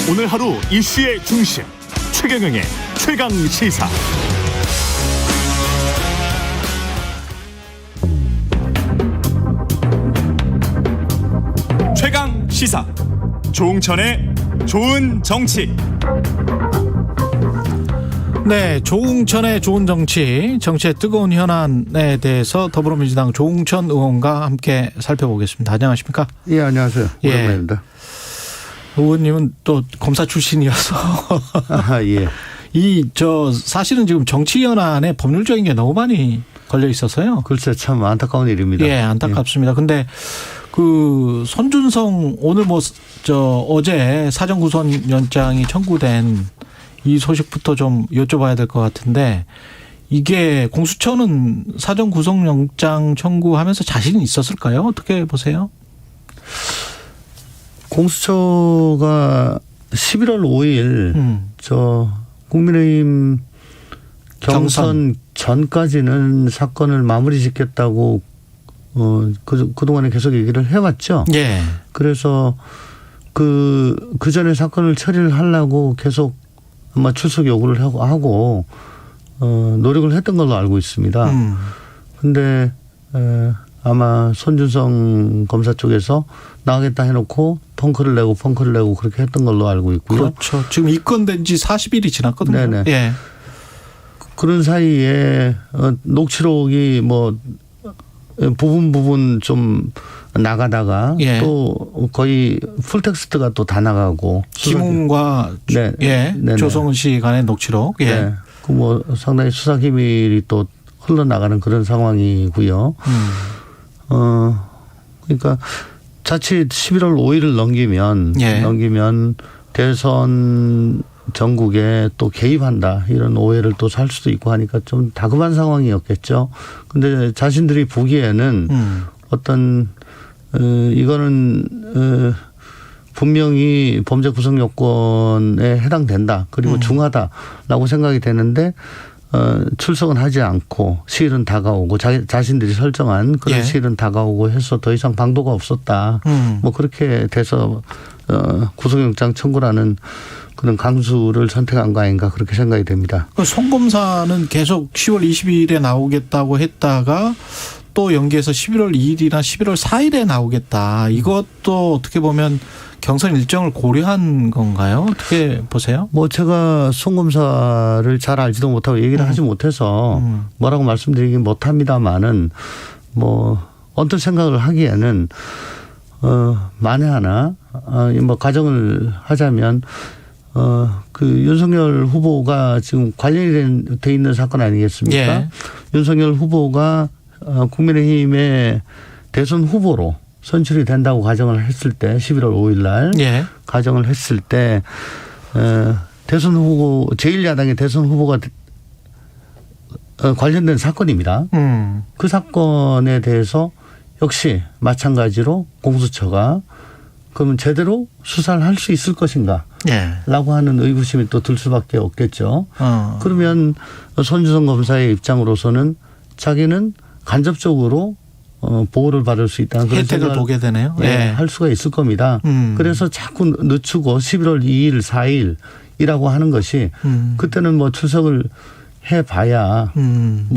오늘 하루 이슈의 중심 최경영의 최강 시사. 최강 시사 조응천의 좋은 정치. 네, 조응천의 좋은 정치, 정치의 뜨거운 현안에 대해서 더불어민주당 조응천 의원과 함께 살펴보겠습니다. 안녕하십니까? 예, 안녕하세요. 오랜만입니다. 의원님은 또 검사 출신이어서 예. 사실은 지금 정치 현안에 법률적인 게 너무 많이 걸려 있어서요. 글쎄 참 안타까운 일입니다. 예, 안타깝습니다. 근데 그 손준성 오늘 어제 사전 구속 영장이 청구된 이 소식부터 좀 여쭤봐야 될 것 같은데, 이게 공수처는 사전 구속영장 청구하면서 자신이 있었을까요? 어떻게 보세요? 공수처가 11월 5일 국민의힘 경선 전까지는 사건을 마무리 짓겠다고 그동안에 계속 얘기를 해왔죠. 예. 그래서 그 전에 사건을 처리를 하려고 계속 아마 출석 요구를 하고 노력을 했던 걸로 알고 있습니다. 근데 아마 손준성 검사 쪽에서 나가겠다 해놓고 펑크를 내고 그렇게 했던 걸로 알고 있고요. 그렇죠. 지금 입건된 지 40일이 지났거든요. 네네. 예. 그런 사이에 녹취록이 부분 좀 나가다가 예. 또 거의 풀텍스트가 또 다 나가고 김웅과 조성은 씨 간의 녹취록. 예. 네. 상당히 수사 기밀이 또 흘러나가는 그런 상황이고요. 그러니까 자칫 11월 5일을 넘기면 대선 전국에 또 개입한다 이런 오해를 또 살 수도 있고 하니까 좀 다급한 상황이었겠죠. 근데 자신들이 보기에는 이거는 분명히 범죄 구성 요건에 해당된다. 그리고 중하다라고 생각이 되는데 출석은 하지 않고 시일은 다가오고 자신들이 설정한 그런 시일은 다가오고 해서 더 이상 방도가 없었다. 그렇게 돼서 구속영장 청구라는 그런 강수를 선택한 거 아닌가 그렇게 생각이 됩니다. 송 검사는 계속 10월 20일에 나오겠다고 했다가 또 연기해서 11월 2일이나 11월 4일에 나오겠다. 이것도 어떻게 보면 경선 일정을 고려한 건가요? 어떻게 보세요? 제가 송 검사를 잘 알지도 못하고 얘기를 하지 못해서 뭐라고 말씀드리긴 못합니다만은 언뜻 생각을 하기에는 만에 하나 가정을 하자면 윤석열 후보가 지금 관련이 돼 있는 사건 아니겠습니까? 예. 윤석열 후보가 국민의힘의 대선 후보로 선출이 된다고 가정을 했을 때 11월 5일 날 가정을 했을 때 대선 후보 제1야당의 대선 후보가 관련된 사건입니다. 그 사건에 대해서 역시 마찬가지로 공수처가 그러면 제대로 수사를 할 수 있을 것인가 라고 하는 의구심이 또 들 수밖에 없겠죠. 그러면 손준성 검사의 입장으로서는 자기는 간접적으로 보호를 받을 수 있다는 그런 혜택을 보게 되네요. 할 수가 있을 겁니다. 그래서 자꾸 늦추고 11월 2일, 4일이라고 하는 것이 그때는 출석을 해봐야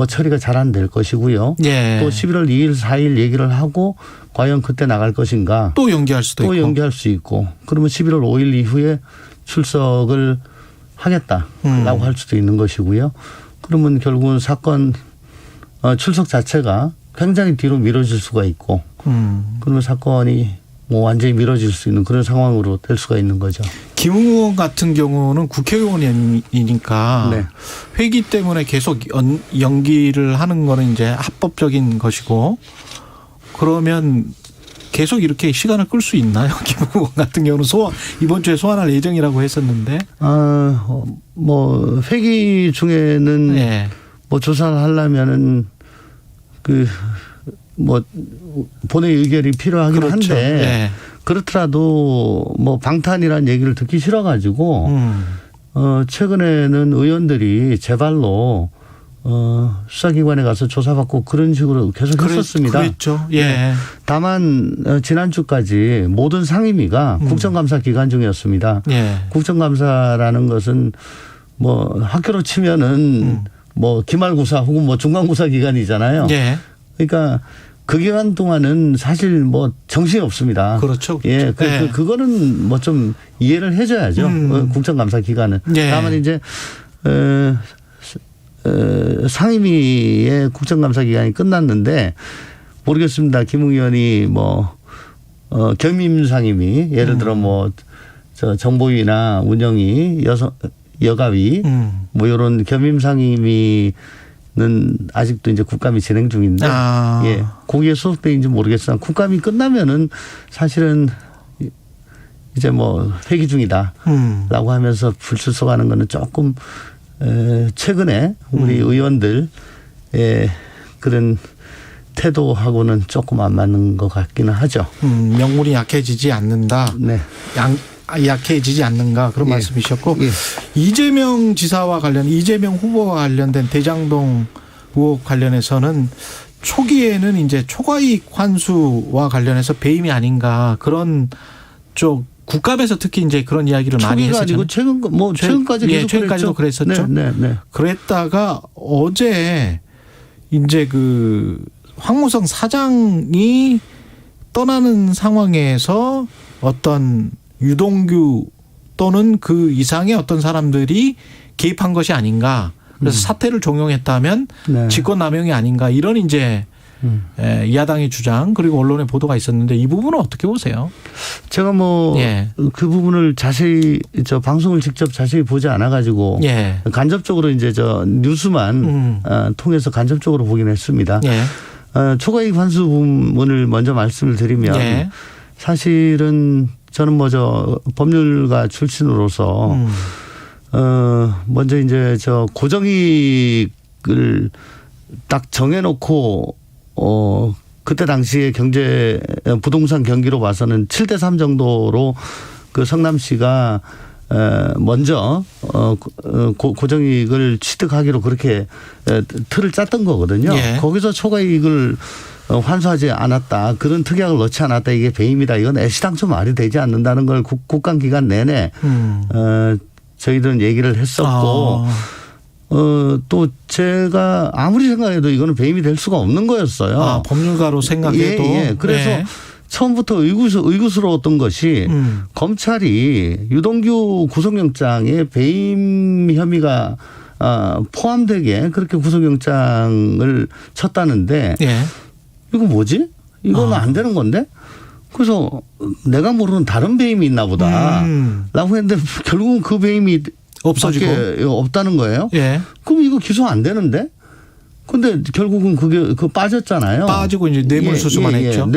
처리가 잘 안 될 것이고요. 또 11월 2일, 4일 얘기를 하고 과연 그때 나갈 것인가. 또 연기할 수도 있고. 또 연기할 수 있고. 그러면 11월 5일 이후에 출석을 하겠다라고 할 수도 있는 것이고요. 그러면 결국은 사건 출석 자체가 굉장히 뒤로 미뤄질 수가 있고 그러면 사건이 완전히 미뤄질 수 있는 그런 상황으로 될 수가 있는 거죠. 김웅 의원 같은 경우는 국회의원이니까 회기 때문에 계속 연기를 하는 거는 이제 합법적인 것이고, 그러면 계속 이렇게 시간을 끌 수 있나요? 김웅 의원 같은 경우는 이번 주에 소환할 예정이라고 했었는데. 회기 중에는 조사를 하려면은 본회의 의결이 필요하긴 한데 그렇더라도 방탄이라는 얘기를 듣기 싫어가지고 최근에는 의원들이 제발로 수사기관에 가서 조사받고 그런 식으로 계속 했었습니다. 그랬죠. 예. 네. 다만 지난주까지 모든 상임위가 국정감사 기간 중이었습니다. 예. 국정감사라는 것은 뭐 학교로 치면은 뭐 기말고사 혹은 뭐 중간고사 기간이잖아요. 예. 그러니까 그 기간 동안은 사실 뭐 정신이 없습니다. 그렇죠. 예. 그거는 뭐 좀 이해를 해줘야죠. 국정감사 기간은. 예. 다만 이제 상임위의 국정감사 기간이 끝났는데 모르겠습니다. 김웅 의원이 뭐 겸임상임위 예를 들어 뭐 저 정보위나 운영위 여가위 뭐 이런 겸임상임위는 아직도 이제 국감이 진행 중인데 예, 거기에 소속돼인지 모르겠지만 국감이 끝나면은 사실은 이제 뭐 회기 중이다라고 하면서 불출석하는 거는 조금 최근에 우리 의원들의 그런 태도하고는 조금 안 맞는 것 같기는 하죠. 명분이 약해지지 않는다. 네. 약해지지 않는가 그런 말씀이셨고 이재명 지사와 이재명 후보와 관련된 대장동 의혹 관련해서는 초기에는 이제 초과이익 환수와 관련해서 배임이 아닌가 그런 쪽 국감에서 특히 이제 그런 이야기를 많이 했었죠. 최근까지 계속 최근까지도 그랬었죠. 네. 그랬다가 어제 이제 그 황무성 사장이 떠나는 상황에서 어떤 유동규 또는 그 이상의 어떤 사람들이 개입한 것이 아닌가. 그래서 사퇴를 종용했다면 직권남용이 아닌가. 이런 이제 야당의 주장 그리고 언론의 보도가 있었는데 이 부분은 어떻게 보세요? 제가 뭐 그 부분을 자세히 방송을 직접 자세히 보지 않아 가지고 간접적으로 이제 뉴스만 통해서 간접적으로 보긴 했습니다. 초과이익 환수 부분을 먼저 말씀을 드리면 사실은 저는 뭐 법률가 출신으로서 먼저 이제 고정이익을 딱 정해놓고 그때 당시에 부동산 경기로 봐서는 7대3 정도로 그 성남시가 먼저 고정이익을 취득하기로 그렇게 틀을 짰던 거거든요. 거기서 초과이익을 환수하지 않았다. 그런 특약을 넣지 않았다. 이게 배임이다. 이건 애시당초 말이 되지 않는다는 걸 국감 기간 내내 저희들은 얘기를 했었고 또 제가 아무리 생각해도 이거는 배임이 될 수가 없는 거였어요. 법률가로 생각해도. 그래서 처음부터 의구스러웠던 것이 검찰이 유동규 구속영장에 배임 혐의가 포함되게 그렇게 구속영장을 쳤다는데 이거 뭐지? 이거는 안 되는 건데? 그래서 내가 모르는 다른 배임이 있나 보다 라고 했는데 결국은 그 배임이 없어지고 없다는 거예요. 그럼 이거 기소 안 되는데? 근데 결국은 그게 빠졌잖아요. 빠지고 이제 뇌물수수만 했죠.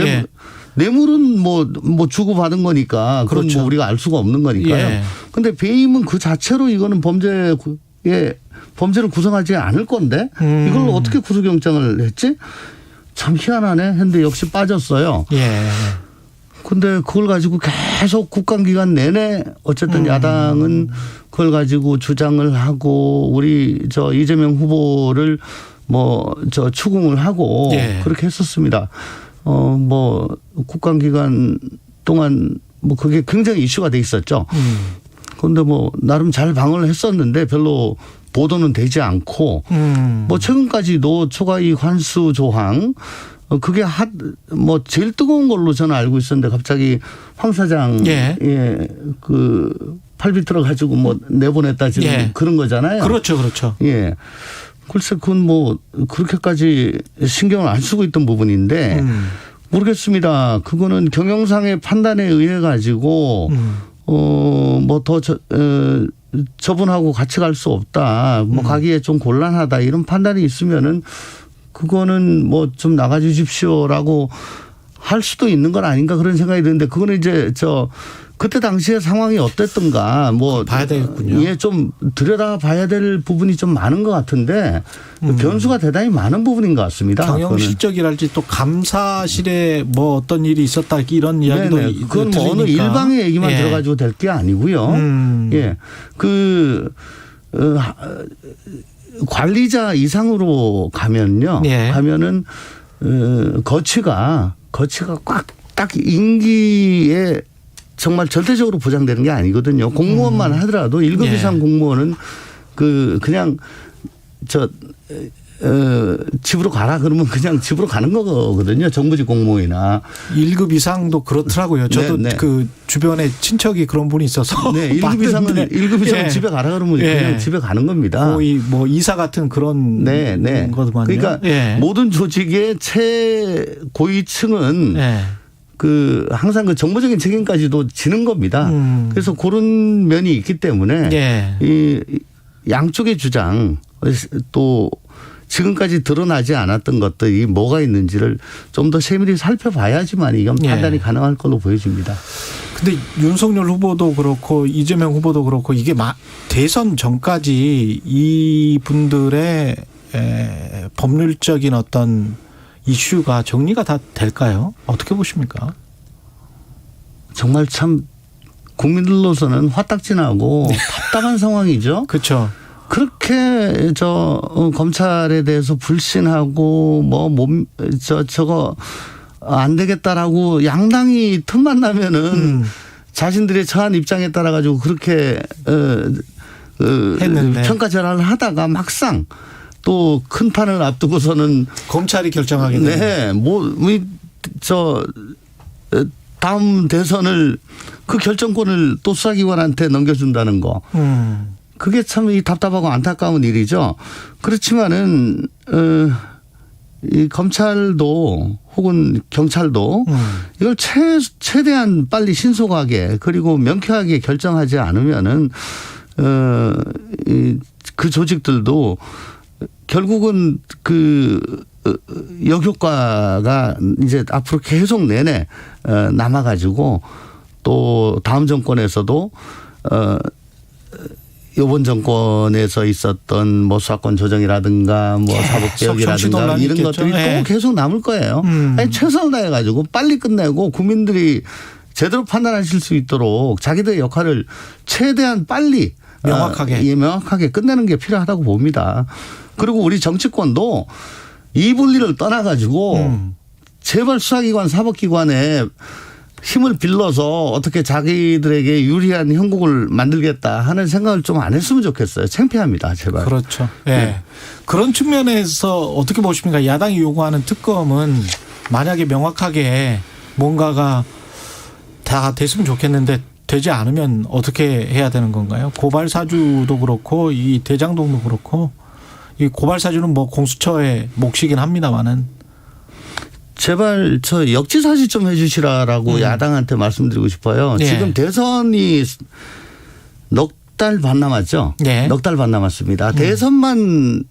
뇌물은 뭐 주고받은 거니까 그건 뭐 우리가 알 수가 없는 거니까요. 근데 배임은 그 자체로 이거는 범죄를 구성하지 않을 건데 이걸 어떻게 구속영장을 했지? 참 희한하네 했는데 역시 빠졌어요. 근데 그걸 가지고 계속 국감 기간 내내 어쨌든 야당은 그걸 가지고 주장을 하고 우리 이재명 후보를 추궁을 하고 그렇게 했었습니다. 뭐 국감 기간 동안 뭐 그게 굉장히 이슈가 돼 있었죠. 그런데 뭐 나름 잘 방어를 했었는데 별로 보도는 되지 않고 뭐 최근까지도 초과이익 환수 조항 그게 뭐 제일 뜨거운 걸로 저는 알고 있었는데 갑자기 황 사장 그 팔비 들어가지고 뭐 내보냈다 지금 그런 거잖아요. 그렇죠. 글쎄 그건 뭐 그렇게까지 신경을 안 쓰고 있던 부분인데 모르겠습니다. 그거는 경영상의 판단에 의해 가지고 뭐 더 저분하고 같이 갈 수 없다. 뭐 가기에 좀 곤란하다. 이런 판단이 있으면은 그거는 뭐 좀 나가 주십시오라고 할 수도 있는 건 아닌가 그런 생각이 드는데 그거는 이제 그때 당시에 상황이 어땠던가 뭐 봐야 되겠군요. 좀 들여다봐야 될 부분이 좀 많은 것 같은데 변수가 대단히 많은 부분인 것 같습니다. 경영 실적이랄지 또 감사실에 뭐 어떤 일이 있었다 이런 이야기도 그건 뭐 어느 일방의 얘기만 들어가지고 될 게 아니고요. 관리자 이상으로 가면요. 예. 가면은 거치가 꽉 딱 임기에 정말 절대적으로 보장되는 게 아니거든요. 공무원만 하더라도 1급 예. 이상 공무원은 그냥 집으로 가라 그러면 그냥 집으로 가는 거거든요. 정부직 공무원이나. 1급 이상도 그렇더라고요. 저도 네. 그 주변에 친척이 그런 분이 있어서. 네, 1급 이상은 예. 집에 가라 그러면 예. 그냥 집에 가는 겁니다. 거의 뭐 이사 같은 그런 거더만요. 그러니까 예. 모든 조직의 최고위층은 예. 항상 그 정보적인 책임까지도 지는 겁니다. 그래서 그런 면이 있기 때문에 예. 이 양쪽의 주장 또 지금까지 드러나지 않았던 것들이 뭐가 있는지를 좀 더 세밀히 살펴봐야지만 이건 판단이 가능할 걸로 보여집니다. 근데 윤석열 후보도 그렇고 이재명 후보도 그렇고 이게 대선 전까지 이분들의 법률적인 어떤 이슈가 정리가 다 될까요? 어떻게 보십니까? 정말 참 국민들로서는 화딱지나고 답답한 상황이죠. 그렇죠. 그렇게 검찰에 대해서 불신하고 저거 안 되겠다라고 양당이 틈만 나면은 자신들의 처한 입장에 따라 가지고 그렇게 했는데 평가절하를 하다가 막상 또 큰 판을 앞두고서는 검찰이 결정하게 되는. 네, 다음 대선을 그 결정권을 또 수사기관한테 넘겨준다는 거. 그게 참 답답하고 안타까운 일이죠. 그렇지만은 이 검찰도 혹은 경찰도 이걸 최대한 빨리 신속하게 그리고 명쾌하게 결정하지 않으면은 그 조직들도 결국은 역효과가 이제 앞으로 계속 내내 남아가지고 또 다음 정권에서도 이번 정권에서 있었던 뭐 수사권 조정이라든가 뭐 사법개혁이라든가 이런 있겠죠. 것들이 또 계속 남을 거예요. 아니 최선을 다해가지고 빨리 끝내고 국민들이 제대로 판단하실 수 있도록 자기들의 역할을 최대한 빨리 명확하게 끝내는 게 필요하다고 봅니다. 그리고 우리 정치권도 이 분리를 떠나가지고 제발 수사기관 사법기관에 힘을 빌려서 어떻게 자기들에게 유리한 형국을 만들겠다 하는 생각을 좀 안 했으면 좋겠어요. 창피합니다. 제발. 그렇죠. 예. 네. 그런 측면에서 어떻게 보십니까? 야당이 요구하는 특검은 만약에 명확하게 뭔가가 다 됐으면 좋겠는데 되지 않으면 어떻게 해야 되는 건가요? 고발 사주도 그렇고 이 대장동도 그렇고 이 고발 사주는 뭐 공수처의 몫이긴 합니다만은 제발 역지사지 좀 해 주시라라고 야당한테 말씀드리고 싶어요. 예. 지금 대선이 넉 달 반 남았죠. 예. 넉 달 반 남았습니다. 대선만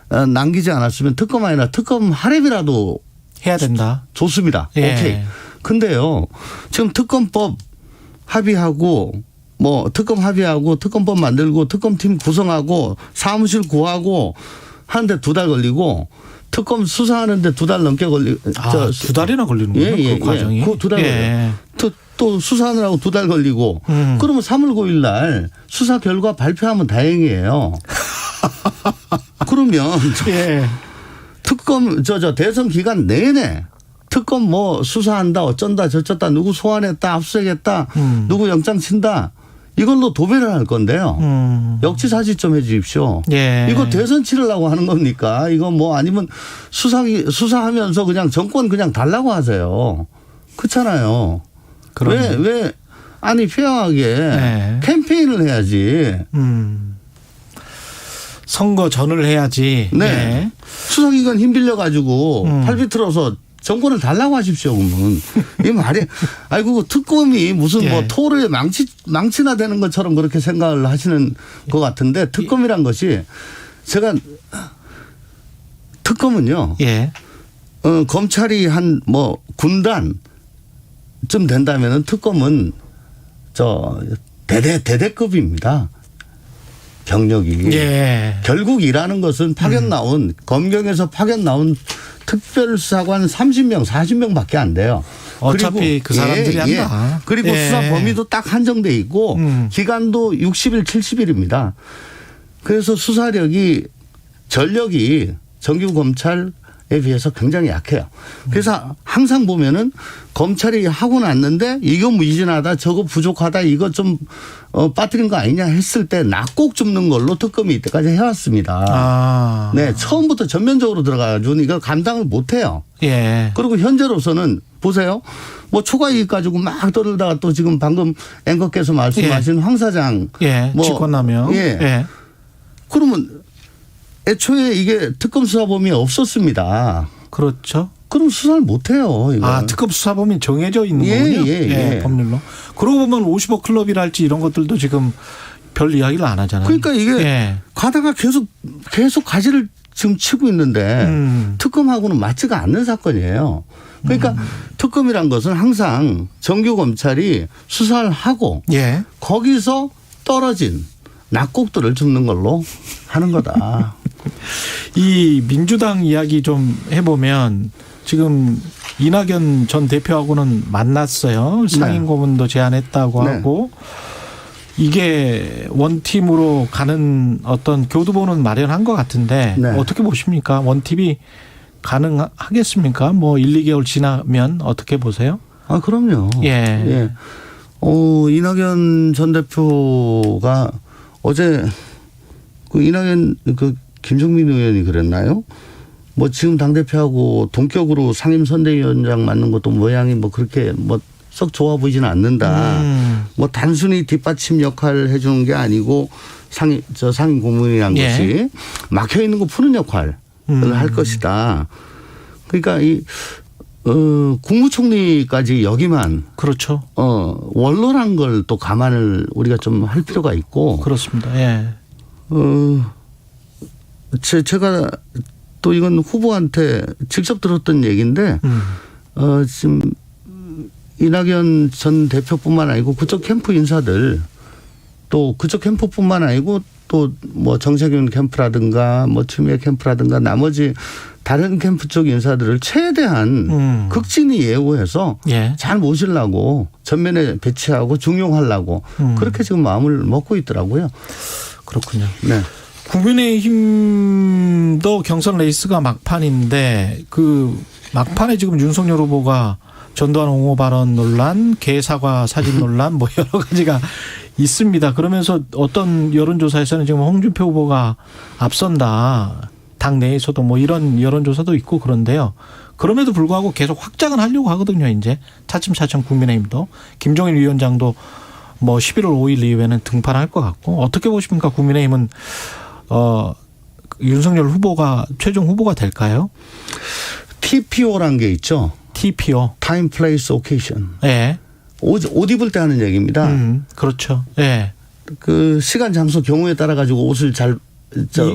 남기지 않았으면 특검 아니라 특검 할애비라도 해야 된다. 좋습니다. 예. 오케이. 근데요. 지금 특검법 합의하고 특검법 만들고 특검팀 구성하고 사무실 구하고 하는데 2달 걸리고 특검 수사하는데 2달 넘게 걸리고. 2달이나 걸리는군요. 그 과정이. 그 2달 걸려요. 또 수사하느라고 2달 걸리고. 그러면 3월 9일 날 수사 결과 발표하면 다행이에요. 그러면 특검 대선 기간 내내 특검 뭐 수사한다 어쩐다 저쩐다 누구 소환했다 압수수색했다 누구 영장 친다. 이걸로 도배를 할 건데요. 역지사지 좀 해 주십시오. 예. 이거 대선 치르려고 하는 겁니까? 이거 뭐 아니면 수사하면서 그냥 정권 그냥 달라고 하세요. 그렇잖아요. 왜 아니 페어하게 캠페인을 해야지. 선거 전을 해야지. 네. 네. 수사기관 힘 빌려가지고 팔비 틀어서 정권을 달라고 하십시오. 그러면 이 말이 아이고 특검이 무슨 뭐 토르의 망치나 되는 것처럼 그렇게 생각을 하시는 것 같은데 특검이란 것이 제가 특검은요. 검찰이 한 뭐 군단 좀 된다면은 특검은 대대급입니다. 경력이. 결국 일하는 것은 검경에서 파견 나온 특별수사관 30명, 40명 밖에 안 돼요. 어차피 그 사람들이 한다. 그리고 수사 범위도 딱 한정돼 있고 기간도 60일, 70일입니다. 그래서 수사력이 전력이 정규 검찰에 비해서 굉장히 약해요. 그래서 항상 보면은 검찰이 하고 났는데 이거 무의진하다, 저거 부족하다, 이거 좀 빠뜨린 거 아니냐 했을 때 낙곡 줍는 걸로 특검이 이때까지 해왔습니다. 아. 네, 처음부터 전면적으로 들어가가지고 이걸 감당을 못해요. 예. 그리고 현재로서는 보세요. 뭐 초과 이익 가지고 막 떠들다가 또 지금 방금 앵커께서 말씀하신 황 사장. 예. 뭐 직권남용. 예. 예. 그러면 애초에 이게 특검 수사범위 없었습니다. 그렇죠. 그럼 수사를 못해요. 이거. 아, 특검 수사범위 정해져 있는 거군요. 예. 법률로. 그러고 보면 50억 클럽이랄지 이런 것들도 지금 별 이야기를 안 하잖아요. 그러니까 이게 가다가 계속 가지를 지금 치고 있는데 특검하고는 맞지가 않는 사건이에요. 그러니까 특검이란 것은 항상 정규 검찰이 수사를 하고 예. 거기서 떨어진 낙곡들을 줍는 걸로 하는 거다. 이 민주당 이야기 좀 해보면 지금 이낙연 전 대표하고는 만났어요. 상임 고문도 제안했다고 네. 하고 이게 원팀으로 가는 어떤 교두보는 마련한 것 같은데 네. 어떻게 보십니까? 원팀이 가능하겠습니까? 뭐 1, 2개월 지나면 어떻게 보세요? 아, 그럼요. 예. 이낙연 전 대표가 어제 그 이낙연 그 김종민 의원이 그랬나요? 뭐 지금 당대표하고 동격으로 상임선대위원장 맡는 것도 모양이 뭐 그렇게 뭐 썩 좋아 보이지는 않는다. 뭐 단순히 뒷받침 역할을 해주는 게 아니고 상임 고문이란 예. 것이 막혀 있는 거 푸는 역할을 할 것이다. 그러니까 이 국무총리까지 여기만 그렇죠. 원로란 걸 또 감안을 우리가 좀 할 필요가 있고. 그렇습니다. 예. 제가 또 이건 후보한테 직접 들었던 얘기인데 지금 이낙연 전 대표뿐만 아니고 그쪽 캠프 인사들 또 그쪽 캠프뿐만 아니고 또 뭐 정세균 캠프라든가 뭐 추미애 캠프라든가 나머지 다른 캠프 쪽 인사들을 최대한 극진히 예우해서 예. 잘 모시려고 전면에 배치하고 중용하려고 그렇게 지금 마음을 먹고 있더라고요. 그렇군요. 네. 국민의힘도 경선 레이스가 막판인데 그 막판에 지금 윤석열 후보가 전두환 옹호 발언 논란, 개사과 사진 논란 뭐 여러 가지가 있습니다. 그러면서 어떤 여론조사에서는 지금 홍준표 후보가 앞선다. 당 내에서도 뭐 이런 여론조사도 있고 그런데요. 그럼에도 불구하고 계속 확장을 하려고 하거든요. 이제 차츰차츰 국민의힘도. 김종인 위원장도 뭐 11월 5일 이후에는 등판할 것 같고 어떻게 보십니까? 국민의힘은 윤석열 후보가 최종 후보가 될까요? TPO란 게 있죠. TPO. Time, Place, Occasion. 예. 옷 입을 때 하는 얘기입니다. 그렇죠. 예. 그 시간, 장소, 경우에 따라 가지고 옷을 잘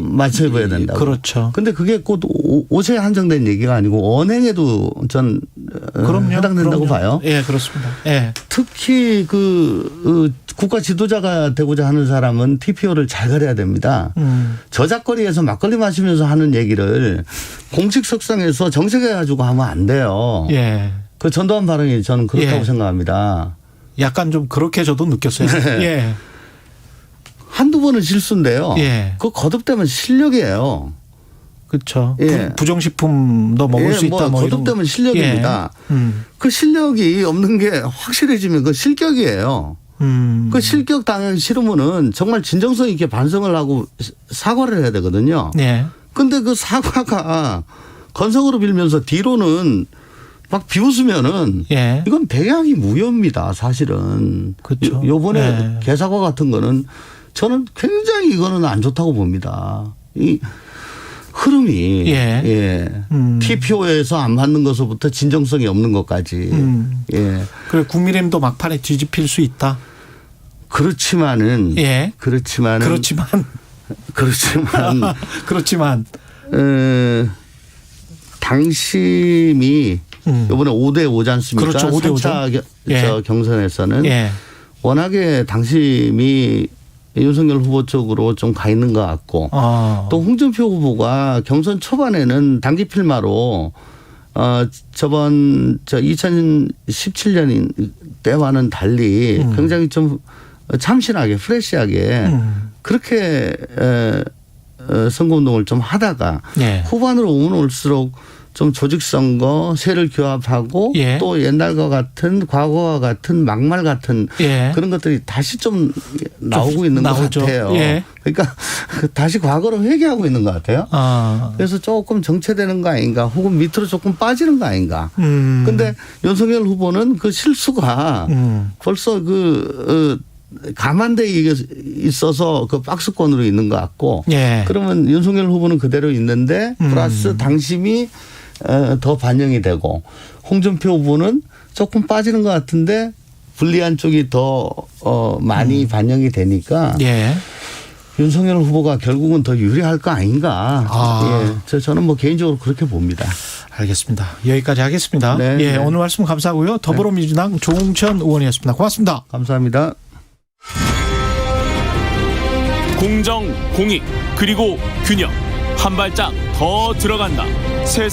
맞춰 입어야 된다고. 그렇죠. 근데 그게 곧 옷에 한정된 얘기가 아니고 언행에도 전 해당된다고 봐요. 예, 그렇습니다. 예. 특히 그 국가 지도자가 되고자 하는 사람은 TPO를 잘 가려야 됩니다. 저작거리에서 막걸리 마시면서 하는 얘기를 공식 석상에서 정색해 가지고 하면 안 돼요. 예. 그 전두환 발언이 저는 그렇다고 생각합니다. 약간 좀 그렇게 저도 느꼈어요. 네. 예. 한두 번은 실수인데요. 예. 그거 거듭되면 실력이에요. 그렇죠. 예. 부정식품도 먹을 수 있다. 뭐 거듭되면 실력입니다. 예. 그 실력이 없는 게 확실해지면 그 실격이에요. 그 실격 당하기 싫으면은 정말 진정성 있게 반성을 하고 사과를 해야 되거든요. 예. 근데 그 사과가 건성으로 빌면서 뒤로는 막 비웃으면은 예. 이건 대약이 무효입니다. 사실은. 그렇죠. 요번에 예. 개사과 같은 거는 저는 굉장히 이거는 안 좋다고 봅니다. 이 흐름이 예. TPO에서 안 맞는 것부터 진정성이 없는 것까지. 예. 그래 국민의힘도 막판에 뒤집힐 수 있다. 그렇지만은 예. 그렇지만 당심이 이번에 5대5지 않습니까? 그렇죠. 5대5죠. 3차 경선에서는 예. 워낙에 당심이 윤석열 후보 쪽으로 좀 가 있는 것 같고 또 홍준표 후보가 경선 초반에는 단기 필마로 저번 2017년 때와는 달리 굉장히 좀 참신하게 프레시하게 그렇게 선거운동을 좀 하다가 예. 후반으로 오면 올수록 좀 조직선거, 세를 규합하고 예. 또 옛날과 같은 과거와 같은 막말 같은 예. 그런 것들이 다시 좀 나오고 있는 나오죠. 것 같아요. 예. 그러니까 다시 과거로 회귀하고 있는 것 같아요. 그래서 조금 정체되는 거 아닌가 혹은 밑으로 조금 빠지는 거 아닌가. 근데 윤석열 후보는 그 실수가 벌써 감안돼 있어서 그 박스권으로 있는 것 같고 예. 그러면 윤석열 후보는 그대로 있는데 플러스 당심이 더 반영이 되고 홍준표 후보는 조금 빠지는 것 같은데 불리한 쪽이 더 많이 반영이 되니까 예. 윤석열 후보가 결국은 더 유리할 거 아닌가. 예. 저는 뭐 개인적으로 그렇게 봅니다. 알겠습니다. 여기까지 하겠습니다. 네, 예, 네. 오늘 말씀 감사하고요. 더불어민주당 조홍천 의원이었습니다. 고맙습니다. 감사합니다. 공정, 공익, 그리고 균형. 한 발짝 더 들어간다. 세상